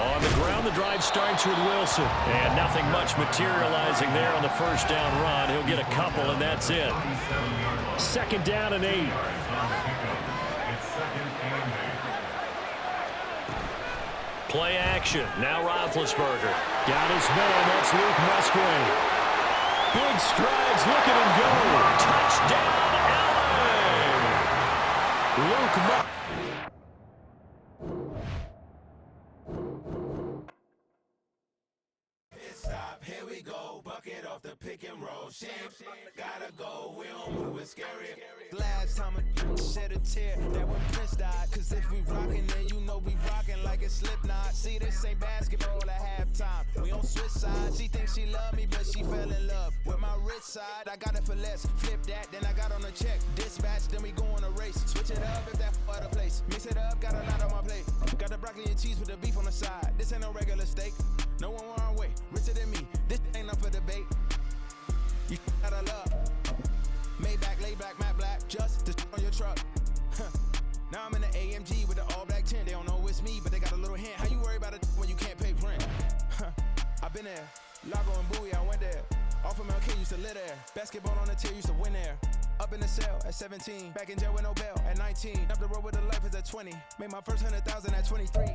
On the ground, the drive starts with Wilson. And nothing much materializing there on the first down run. He'll get a couple, and that's it. 2nd down and 8. Play action. Now Roethlisberger. Got his man. That's Luke Musgrave. Big strides. Look at him go. Touchdown, LA. Luke Musgrave. Here we go, bucket off the pick and roll. Gotta go, we don't move it scary. Last time a shed a tear, that when Prince died. Cause if we rockin', then you know we rockin' like a Slipknot. See, this ain't basketball at halftime. We on switch sides. She thinks she love me, but she fell in love with my rich side. I got it for less. Flip that, then I got on a check. Dispatch, then we go on a race. Switch it up if that other place. Mix it up, got a lot on my plate. Got the broccoli and cheese with the beef on the side. This ain't no regular steak. No one wrong way, richer than me. This ain't up for debate. You gotta love. Maybach, lay back, matte black, just to on your truck. Now I'm in the AMG with the all black tint. They don't know it's me, but they got a little hint. How you worry about it when you can't pay rent? I've been there. Lago and Bowie, I went there. Off of MLK, used to live there. Basketball on the tier, used to win there. Up in the cell at 17. Back in jail with no bail at 19. Up the road with the life is at 20. Made my first 100,000 at 23.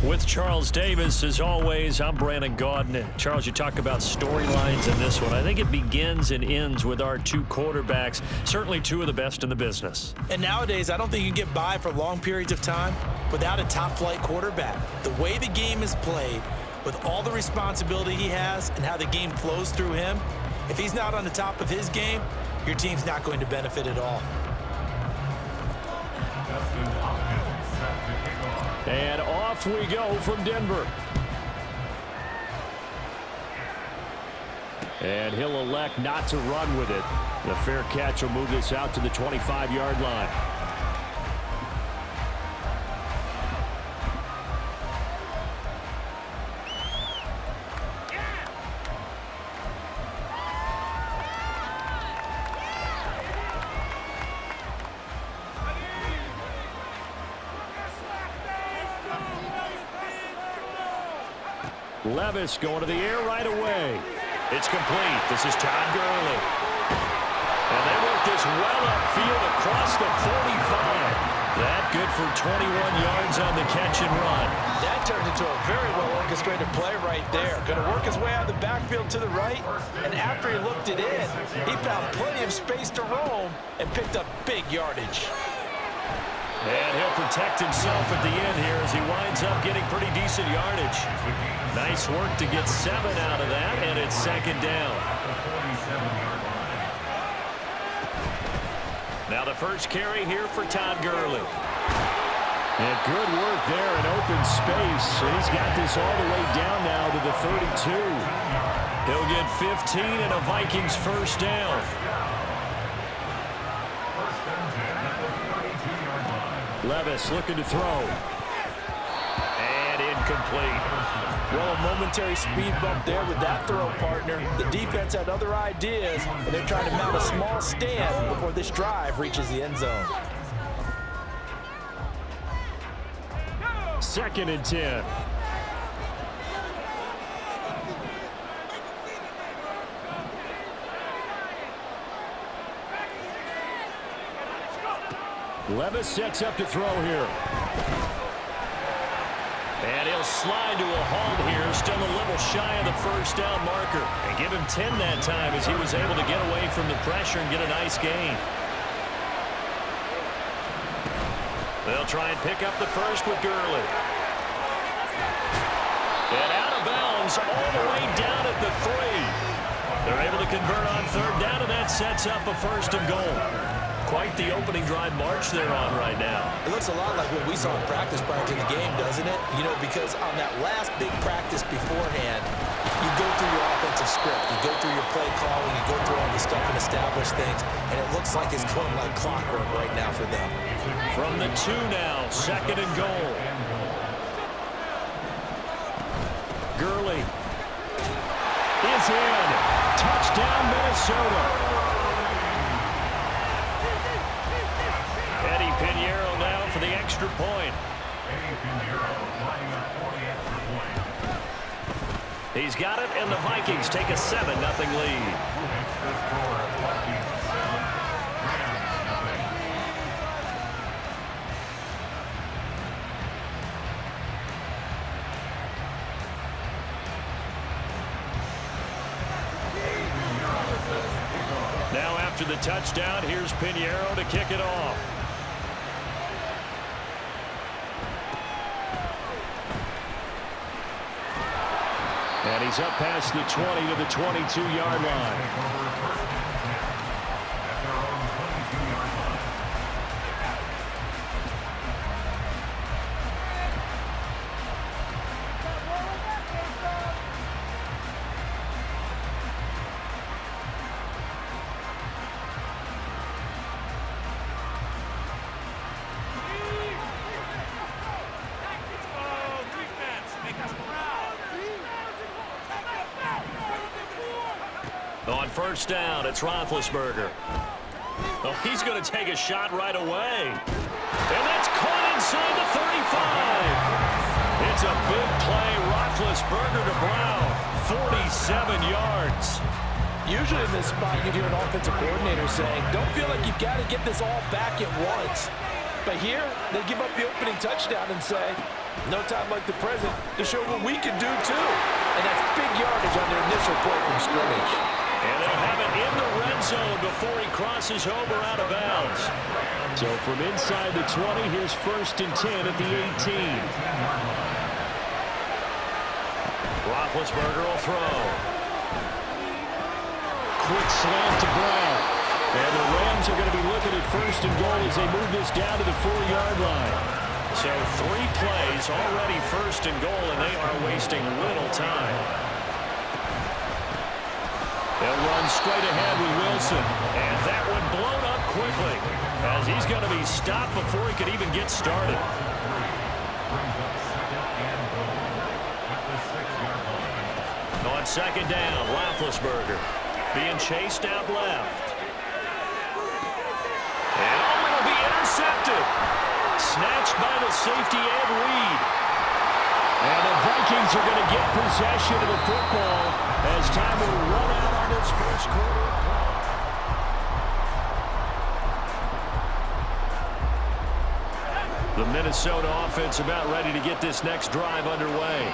With Charles Davis, as always, I'm Brandon Gaudin. Charles, you talk about storylines in this one. I think it begins and ends with our two quarterbacks, certainly two of the best in the business. And nowadays, I don't think you can get by for long periods of time without a top-flight quarterback. The way the game is played, with all the responsibility he has and how the game flows through him, if he's not on the top of his game, your team's not going to benefit at all. And off we go from Denver. And he'll elect not to run with it. The fair catch will move this out to the 25-yard line. Levis going to the air right away. It's complete. This is Todd Gurley. And they work this well upfield across the 45. That good for 21 yards on the catch and run. That turned into a very well-orchestrated play right there. Going to work his way out of the backfield to the right, and after he looked it in, he found plenty of space to roam and picked up big yardage. And he'll protect himself at the end here as he winds up getting pretty decent yardage. Nice work to get 7 out of that, and it's 2nd down. Now the first carry here for Todd Gurley. And good work there in open space. And he's got this all the way down now to the 32. He'll get 15 and a Vikings first down. Levis looking to throw. And incomplete. Well, a momentary speed bump there with that throw, partner. The defense had other ideas, and they're trying to mount a small stand before this drive reaches the end zone. 2nd and 10. Levis sets up to throw here. And he'll slide to a halt here, still a little shy of the first down marker. And give him 10 that time as he was able to get away from the pressure and get a nice gain. They'll try and pick up the first with Gurley. And out of bounds all the way down at the 3. They're able to convert on 3rd down, and that sets up a 1st and goal. Quite the opening drive march they're on right now. It looks a lot like what we saw in practice prior to the game, doesn't it? You know, because on that last big practice beforehand, you go through your offensive script, you go through your play calling, you go through all the stuff and establish things, and it looks like it's going like clockwork right now for them. From the 2 now, 2nd and goal. Gurley is in. Touchdown, Minnesota. Pinheiro now for the extra point. He's got it, and the Vikings take a 7-0 lead. Now after the touchdown, here's Pinheiro to kick it off. And he's up past the 20 to the 22-yard line. On first down, it's Roethlisberger. Oh, he's going to take a shot right away. And that's caught inside the 35. It's a big play. Roethlisberger to Brown. 47 yards. Usually in this spot, you'd hear an offensive coordinator saying, don't feel like you've got to get this all back at once. But here, they give up the opening touchdown and say, no time like the present to show what we can do too. And that's big yardage on their initial play from scrimmage. And they'll have it in the red zone before he crosses over out of bounds. So from inside the 20, here's 1st and 10 at the 18. Roethlisberger will throw. Quick slant to Brown. And the Rams are going to be looking at 1st and goal as they move this down to the 4-yard line. So 3 plays, already 1st and goal, and they are wasting little time. They'll run straight ahead with Wilson. And that one blown up quickly as he's going to be stopped before he could even get started. On 2nd down, Roethlisberger being chased out left. And it'll be intercepted. Snatched by the safety Ed Reed. And the Vikings are going to get possession of the football as time will run out on this first quarter. The Minnesota offense about ready to get this next drive underway.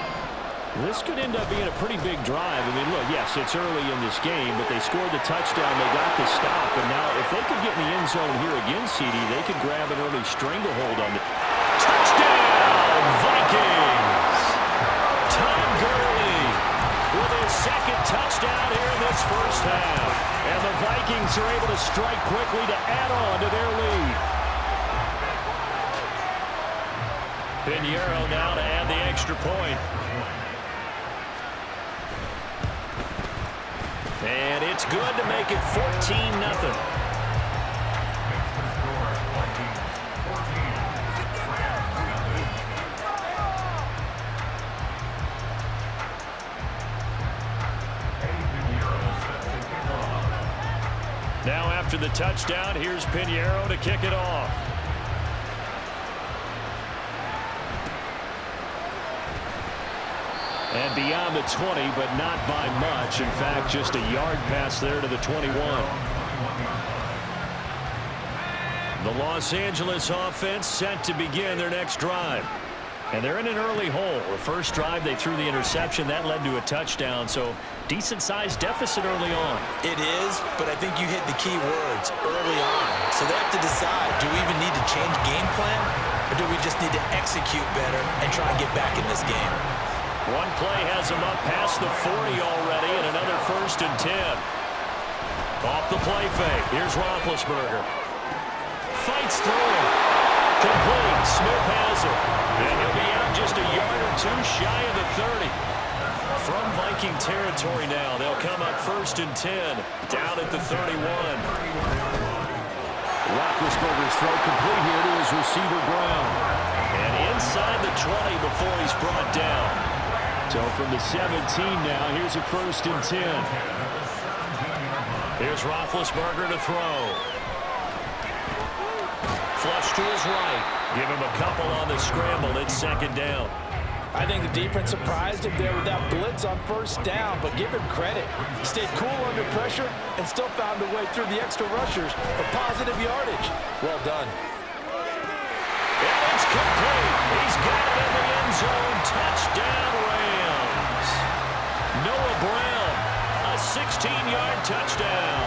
This could end up being a pretty big drive. I mean, look, yes, it's early in this game, but they scored the touchdown. They got the stop. And now if they could get in the end zone here again, CD, they could grab an early stranglehold on the touchdown, Vikings! Todd Gurley with his 2nd touchdown here in this first half. And the Vikings are able to strike quickly to add on to their lead. Pinheiro now to add the extra point. And it's good to make it 14-0. Now after the touchdown, here's Pinheiro to kick it off. And beyond the 20, but not by much. In fact, just a yard pass there to the 21. The Los Angeles offense set to begin their next drive. And they're in an early hole. The first drive, they threw the interception. That led to a touchdown. So decent-sized deficit early on. It is, but I think you hit the key words early on. So they have to decide, do we even need to change game plan? Or do we just need to execute better and try and get back in this game? One play has him up past the 40 already, and another 1st and 10. Off the play fake. Here's Roethlisberger. Fights through. Complete. Smith has it. And he'll be out just a yard or 2 shy of the 30. From Viking territory now, they'll come up 1st and 10. Down at the 31. Roethlisberger's throw complete here to his receiver Brown. And inside the 20 before he's brought down. So from the 17 now, here's a 1st and 10. Here's Roethlisberger to throw. Flush to his right. Give him a couple on the scramble. It's second down. I think the defense surprised him there with that blitz on first down, but give him credit. He stayed cool under pressure and still found a way through the extra rushers for positive yardage. Well done. And it's complete. He's got it in the end zone. Touchdown, Rams. Noah Brown, a 16-yard touchdown.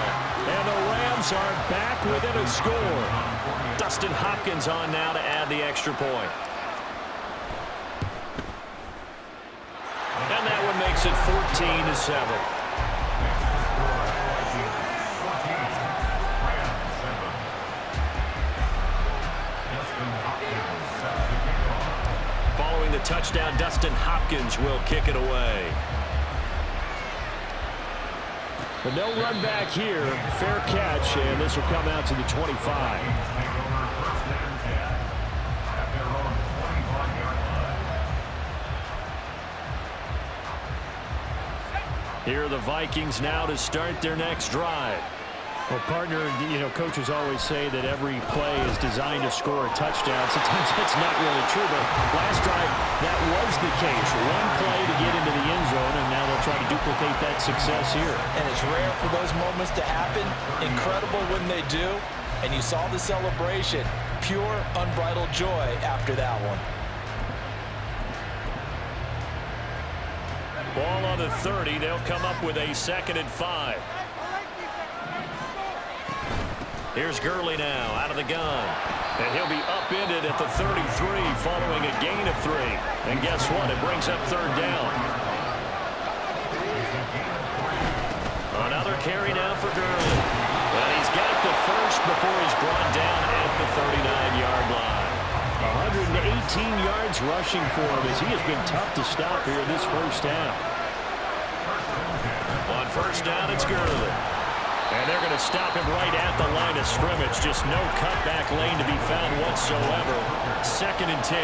And the Rams are back within a score. Dustin Hopkins on now to add the extra point. And that one makes it 14-7. Following the touchdown, Dustin Hopkins will kick it away. But no run back here. Fair catch, and this will come out to the 25. Here are the Vikings now to start their next drive. Well, partner, coaches always say that every play is designed to score a touchdown. Sometimes that's not really true, but last drive, that was the case. One play to get into the end zone, and now they'll try to duplicate that success here. And it's rare for those moments to happen. Incredible when they do. And you saw the celebration. Pure, unbridled joy after that one. Ball on the 30. They'll come up with a 2nd and 5. Here's Gurley now out of the gun. And he'll be upended at the 33 following a gain of 3. And guess what? It brings up 3rd down. Another carry now for Gurley. Well, he's got the first before he's brought down at the 39-yard line. 118 yards rushing for him as he has been tough to stop here this first half. On first down, it's Gurley. And they're going to stop him right at the line of scrimmage. Just no cutback lane to be found whatsoever. 2nd and 10.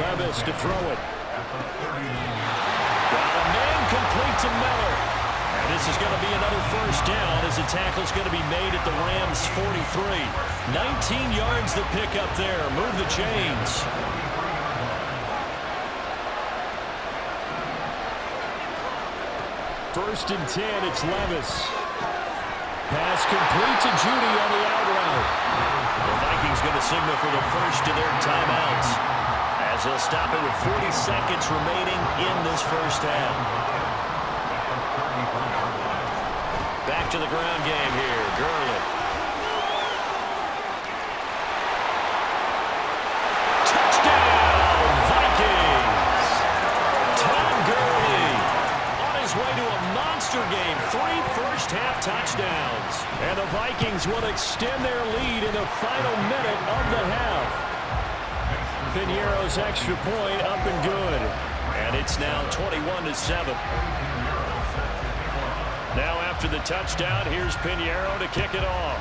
Levis to throw it. Got a man complete to Miller. And this is going to be another first down as the tackle's going to be made at the Rams' 43. 19 yards to pick up there. Move the chains. First and 10, it's Levis. Pass complete to Judy on the out route. The Vikings going to signal for the first of their timeouts as they'll stop it with 40 seconds remaining in this first half. Back to the ground game here. Gurley. Touchdown, Vikings! Tom Gurley on his way to a monster game. 3 first-half touchdowns. And the Vikings will extend their lead in the final minute of the half. Piñeiro's extra point up and good. And it's now 21-7. Now after the touchdown, here's Piñeiro to kick it off.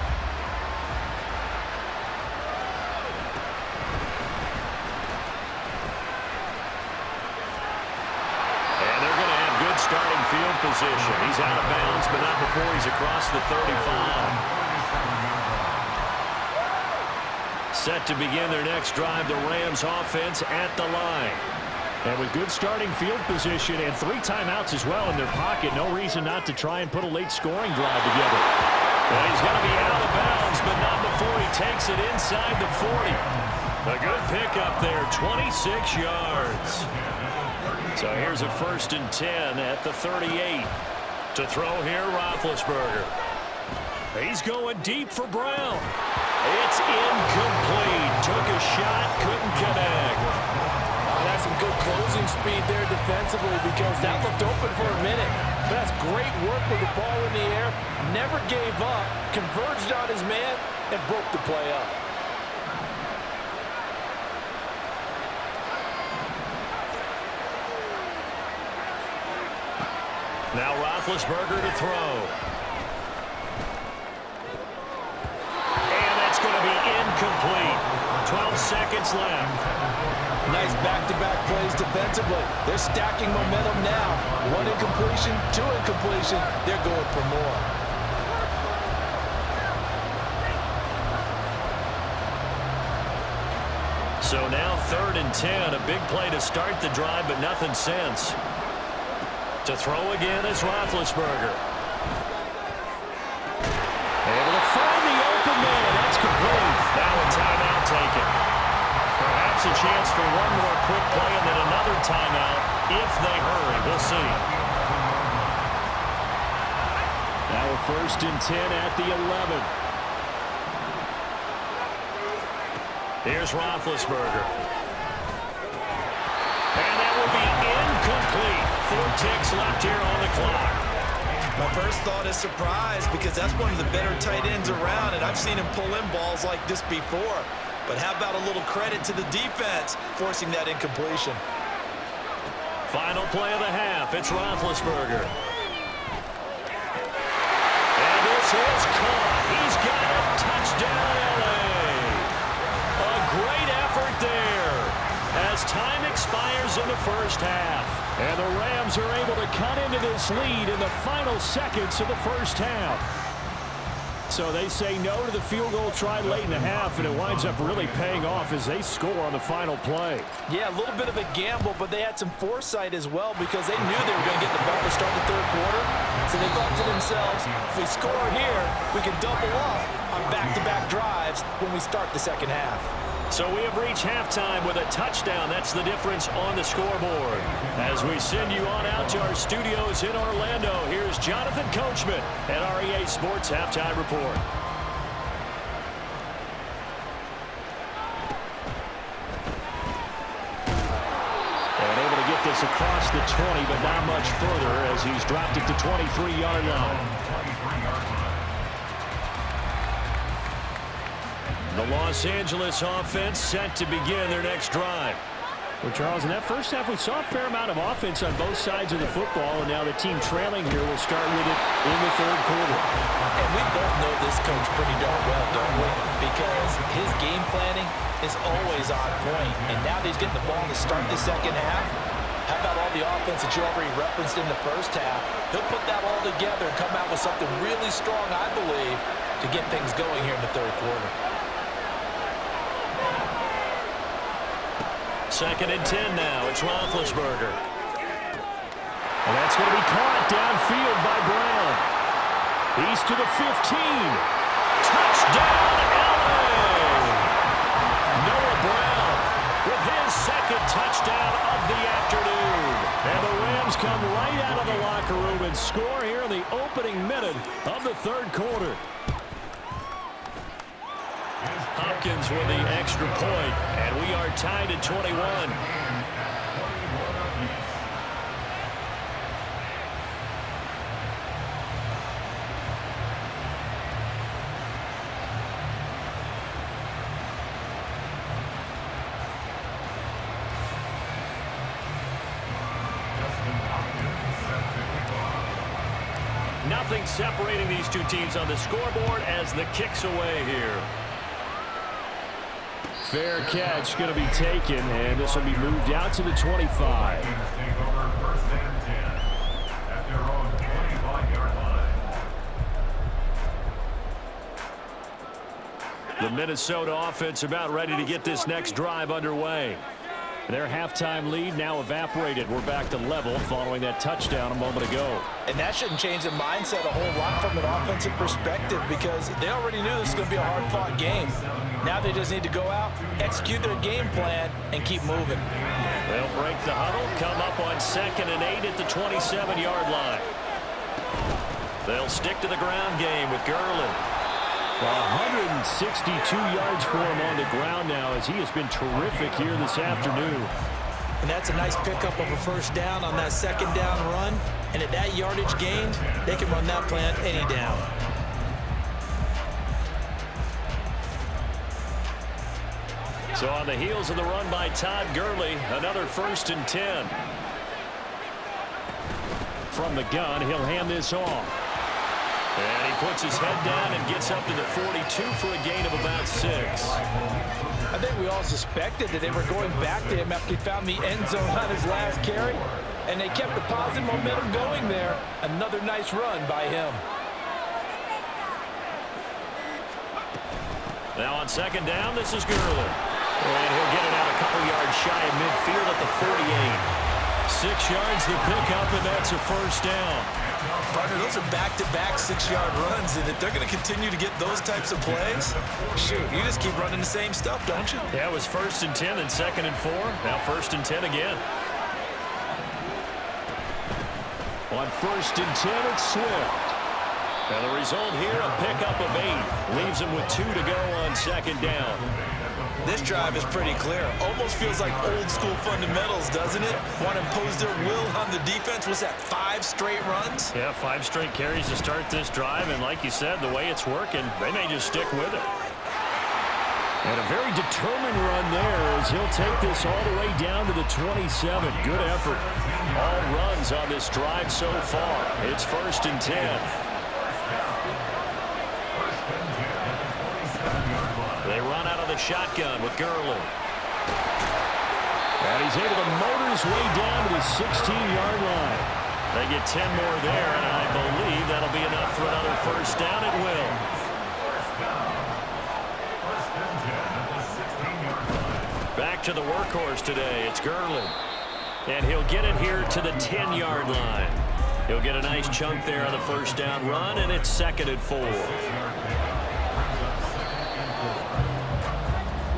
And they're going to have good starting field position. He's out of bounds, but not before he's across the 35. Set to begin their next drive, the Rams offense at the line. And with good starting field position and 3 timeouts as well in their pocket, no reason not to try and put a late scoring drive together. Well, he's going to be out of bounds, but not before he takes it inside the 40. A good pickup there, 26 yards. So here's a 1st and 10 at the 38. To throw here, Roethlisberger. He's going deep for Brown. It's incomplete. Took a shot, couldn't connect. That's some good closing speed there defensively because that looked open for a minute. But that's great work with the ball in the air. Never gave up, converged on his man, and broke the play up. Now Roethlisberger to throw. And that's going to be incomplete. 12 seconds left. Nice back-to-back plays defensively. They're stacking momentum now. 1 incompletion, 2 incompletion. They're going for more. So now 3rd and 10. A big play to start the drive, but nothing since. To throw again is Roethlisberger. Able to find the open man. That's complete. Now a timeout taken. Perhaps a chance for one more quick play and then another timeout if they hurry. We'll see. Now a 1st and 10 at the 11. Here's Roethlisberger. And that will be incomplete. 4 ticks left here on the clock. My first thought is surprise because that's one of the better tight ends around, and I've seen him pull in balls like this before. But how about a little credit to the defense forcing that incompletion? Final play of the half. It's Roethlisberger. And this is caught. He's got a touchdown, LA. A great effort there as time expires in the first half. And the Rams are able to cut into this lead in the final seconds of the first half. So they say no to the field goal try late in the half, and it winds up really paying off as they score on the final play. Yeah, a little bit of a gamble, but they had some foresight as well because they knew they were going to get the ball to start the 3rd quarter. So they thought to themselves, if we score here, we can double up on back-to-back drives when we start the second half. So we have reached halftime with a touchdown. That's the difference on the scoreboard. As we send you on out to our studios in Orlando, here's Jonathan Coachman at REA Sports Halftime Report. And able to get this across the 20, but not much further as he's dropped it to 23-yard line. The Los Angeles offense set to begin their next drive. Well, Charles, in that first half, we saw a fair amount of offense on both sides of the football, and now the team trailing here will start with it in the 3rd quarter. And we both know this coach pretty darn well, don't we? Because his game planning is always on point, and now that he's getting the ball to start the second half, how about all the offense that you already referenced in the first half? He'll put that all together and come out with something really strong, I believe, to get things going here in the 3rd quarter. 2nd and 10 now. It's Roethlisberger. And that's going to be caught downfield by Brown. He's to the 15. Touchdown, LA! Noah Brown with his 2nd touchdown of the afternoon. And the Rams come right out of the locker room and score here in the opening minute of the 3rd quarter. Hopkins with the extra point, and we are tied at 21. Nothing separating these two teams on the scoreboard as the kick's away here. Fair catch going to be taken, and this will be moved out to the 25. The Minnesota offense about ready to get this next drive underway. Their halftime lead now evaporated. We're back to level following that touchdown a moment ago. And that shouldn't change the mindset a whole lot from an offensive perspective because they already knew this was going to be a hard-fought game. Now they just need to go out, execute their game plan, and keep moving. They'll break the huddle, come up on 2nd and 8 at the 27-yard line. They'll stick to the ground game with Gurley. 162 yards for him on the ground now as he has been terrific here this afternoon. And that's a nice pickup of a 1st down on that 2nd down run. And at that yardage gained, they can run that plan any down. So on the heels of the run by Todd Gurley, another 1st and 10. From the gun, he'll hand this off. And he puts his head down and gets up to the 42 for a gain of about 6. I think we all suspected that they were going back to him after he found the end zone on his last carry. And they kept the positive momentum going there. Another nice run by him. Now on 2nd down, this is Gurley. And he'll get it out yards shy of midfield at the 48. 6 yards to pick up, and that's a first down. Partner, those are back-to-back 6-yard runs, and if they're going to continue to get those types of plays, shoot, you just keep running the same stuff, don't you? Yeah, it was 1st and 10 and 2nd and 4. Now 1st and 10 again. On 1st and 10, it's Swift. And the result here, a pickup of 8. Leaves him with 2 to go on 2nd down. This drive is pretty clear. Almost feels like old-school fundamentals, doesn't it? Want to impose their will on the defense. Was that 5 straight runs? Yeah, 5 straight carries to start this drive. And like you said, the way it's working, they may just stick with it. And a very determined run there as he'll take this all the way down to the 27. Good effort. All runs on this drive so far. It's 1st and 10. They run out of the shotgun with Gurley. And he's able to motor his way down to the 16-yard line. They get 10 more there, and I believe that'll be enough for another first down. It will. Back to the workhorse today. It's Gurley. And he'll get it here to the 10-yard line. He'll get a nice chunk there on the first down run, and it's 2nd and 4.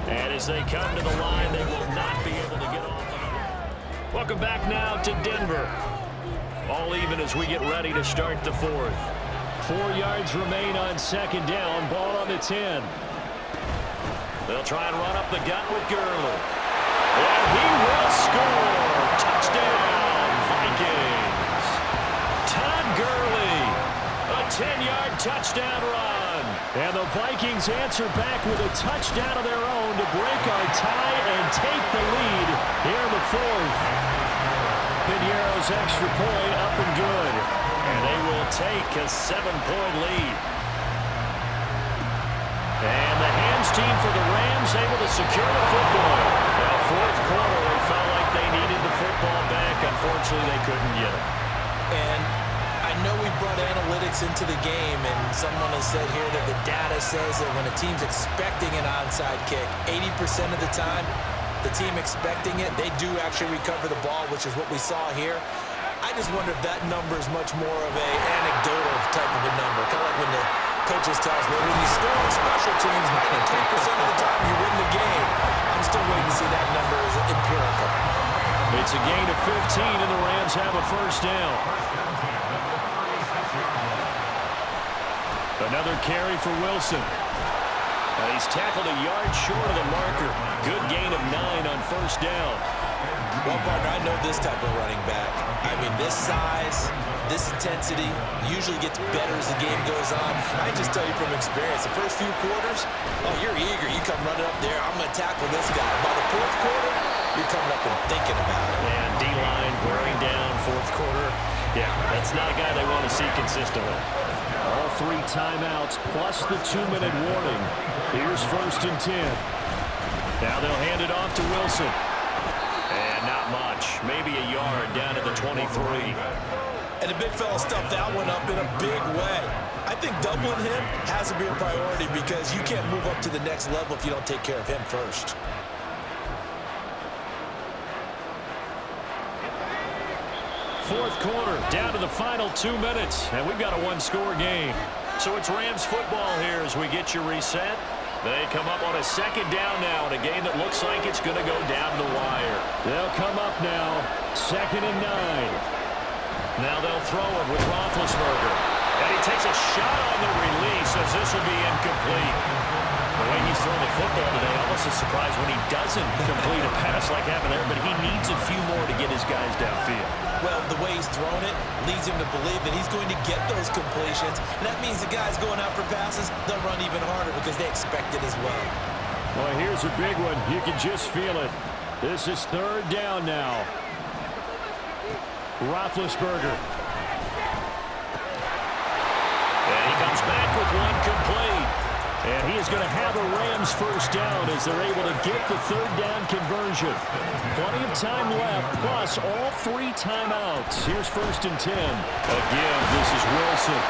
And as they come to the line, they will not be able to get off of it. Welcome back now to Denver. All even as we get ready to start the 4th. 4 yards remain on 2nd down. Ball on the 10. They'll try and run up the gut with Gurley. And he will score. Touchdown, Vikings. Todd Gurley. A 10-yard touchdown run. And the Vikings answer back with a touchdown of their own to break our tie and take the lead here in the 4th. Piñeiro's extra point up and good. And they will take a 7-point lead. And the hands team for the Rams able to secure the football. Now, 4th quarter, they felt like they needed the football back. Unfortunately, they couldn't get it. And I know we brought analytics into the game, and someone has said here that the data says that when a team's expecting an onside kick, 80% of the time, the team expecting it, they do actually recover the ball, which is what we saw here. I just wonder if that number is much more of a anecdotal type of a number. Kind of like when the coaches tell us, well, when you score on special teams, 93% of the time you win the game. I'm still waiting to see that number as empirical. It's a gain of 15, and the Rams have a first down. Another carry for Wilson. And he's tackled a yard short of the marker. Good gain of 9 on first down. Well, partner, I know this type of running back. I mean, this size, this intensity usually gets better as the game goes on. I just tell you from experience, the first few quarters, oh, you're eager. You come running up there, I'm going to tackle this guy. By the 4th quarter, you're coming up and thinking about it. And D-line wearing down 4th quarter. Yeah, that's not a guy they want to see consistently. All 3 timeouts plus the 2-minute warning. Here's 1st and 10. Now they'll hand it off to Wilson. And not much. Maybe a yard down to the 23. And the big fella stuffed that one up in a big way. I think doubling him has to be a priority because you can't move up to the next level if you don't take care of him first. Fourth quarter, down to the final 2 minutes, and we've got a 1-score game. So it's Rams football here as we get you reset. They come up on a 2nd down now in a game that looks like it's going to go down the wire. They'll come up now, 2nd and 9. Now they'll throw it with Roethlisberger. And he takes a shot on the release as this will be incomplete. The way he's throwing the football today, almost a surprise when he doesn't complete a pass like happened there, but he needs a few more to get his guys downfield. Well, the way he's thrown it leads him to believe that he's going to get those completions. And that means the guys going out for passes, they'll run even harder because they expect it as well. Well, here's a big one. You can just feel it. This is 3rd down now. Roethlisberger. And he comes back with one complete. And he is going to have a Rams first down as they're able to get the 3rd down conversion. Plenty of time left, plus all 3 timeouts. Here's 1st and 10. Again, this is Wilson.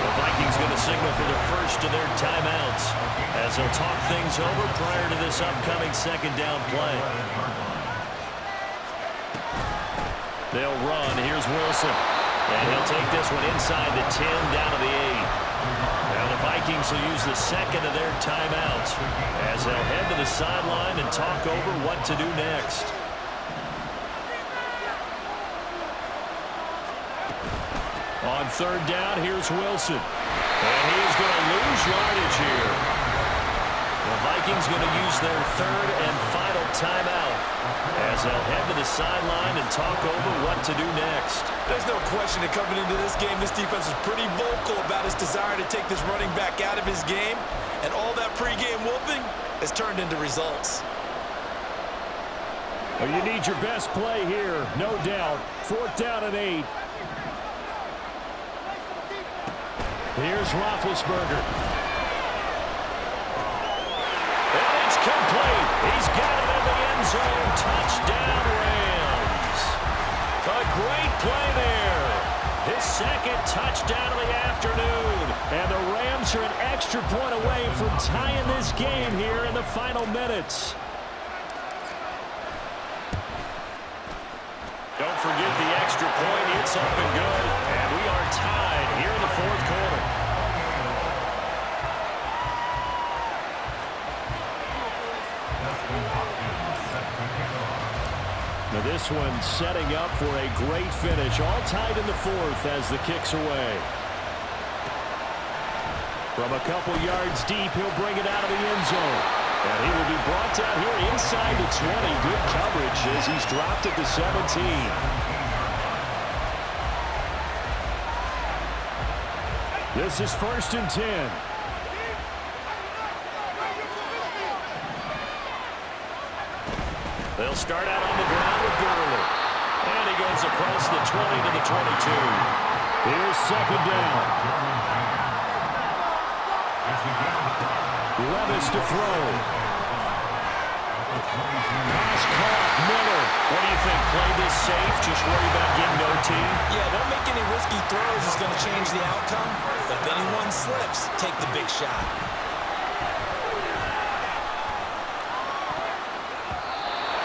The Vikings going to signal for the first of their timeouts as they'll talk things over prior to this upcoming second down play. They'll run. Here's Wilson. And he'll take this one inside the 10 down to the 8. Now the Vikings will use the second of their timeouts as they'll head to the sideline and talk over what to do next. On third down, here's Wilson. And he is going to lose yardage here. The Vikings going to use their third and final timeout as they'll head to the sideline and talk over what to do next. There's no question that coming into this game, this defense is pretty vocal about its desire to take this running back out of his game. And all that pregame wolfing has turned into results. Well, you need your best play here, no doubt. Fourth down and 8. Here's Roethlisberger. And it's complete. He's got it in the end zone. Touchdown, Rams. A great play there. His second touchdown of the afternoon. And the Rams are an extra point away from tying this game here in the final minutes. Don't forget the extra point. It's up and good. And we are tied here in the fourth quarter. Now this one setting up for a great finish. All tied in the fourth as the kick's away. From a couple yards deep, he'll bring it out of the end zone. And he will be brought down here inside the 20. Good coverage as he's dropped at the 17. This is first and 10. They'll start out on the ground with Gurley. And he goes across the 20 to the 22. Here's second down. Levis to throw. Pass caught. Miller. What do you think? Play this safe? Just worry about getting OT? Yeah, don't make any risky throws. It's going to change the outcome. But if anyone slips, take the big shot.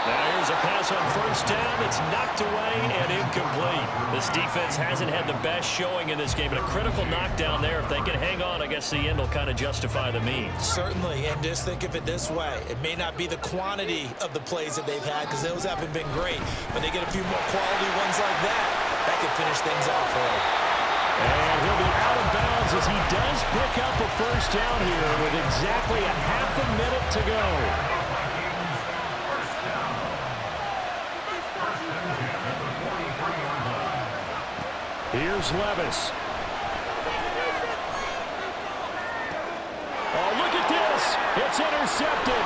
There's a pass on first down. It's knocked away and incomplete. This defense hasn't had the best showing in this game, but a critical knockdown there. If they can hang on, I guess the end will kind of justify the means. Certainly, and just think of it this way. It may not be the quantity of the plays that they've had because those haven't been great, but they get a few more quality ones like that. That could finish things off for them. And he'll be out of bounds as he does pick up a first down here with exactly a half a minute to go. Here's Levis. Oh, look at this. It's intercepted.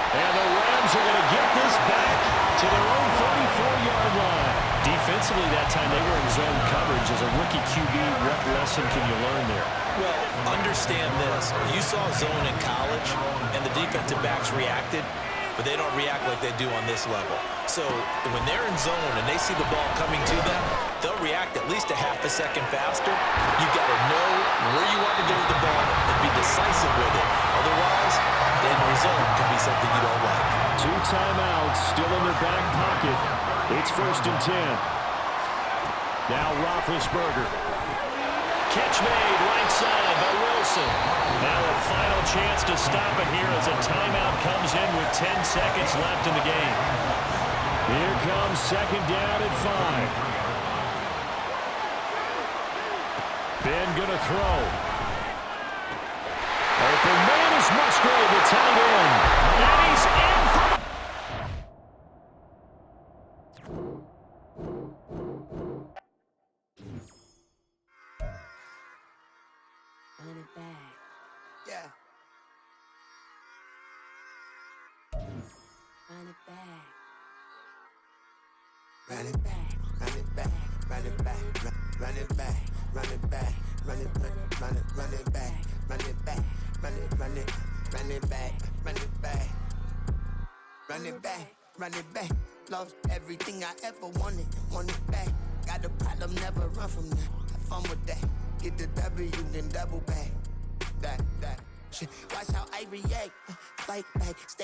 And the Rams are going to get this back to their own 34-yard line. Defensively that time they were in zone coverage. As a rookie QB, what lesson can you learn there? Well, understand this. You saw zone in college, and the defensive backs reacted, but they don't react like they do on this level. So when they're in zone and they see the ball coming to them, they'll react at least a half a second faster. You've got to know where you want to go with the ball and be decisive with it. Otherwise, the end result can be something you don't like. 2 timeouts still in their back pocket. It's first and 10. Now Roethlisberger. Catch made right side by Wilson. Now a final chance to stop it here as a timeout comes in with 10 seconds left in the game. Here comes second down at 5. Ben gonna throw. Open man is Musgrave, the tight end. And he's in for Run it back. Yeah. Run it back. Run it back, run it back, run it back, run it back, run it back, run it back, run it back, run it back, run it back, run it back, run it back, run it back. Lost everything I ever wanted, want it back. Got a problem, never run from that. I fun with that. Get the W, then double back. That shit. Watch how I react. Fight back. Stay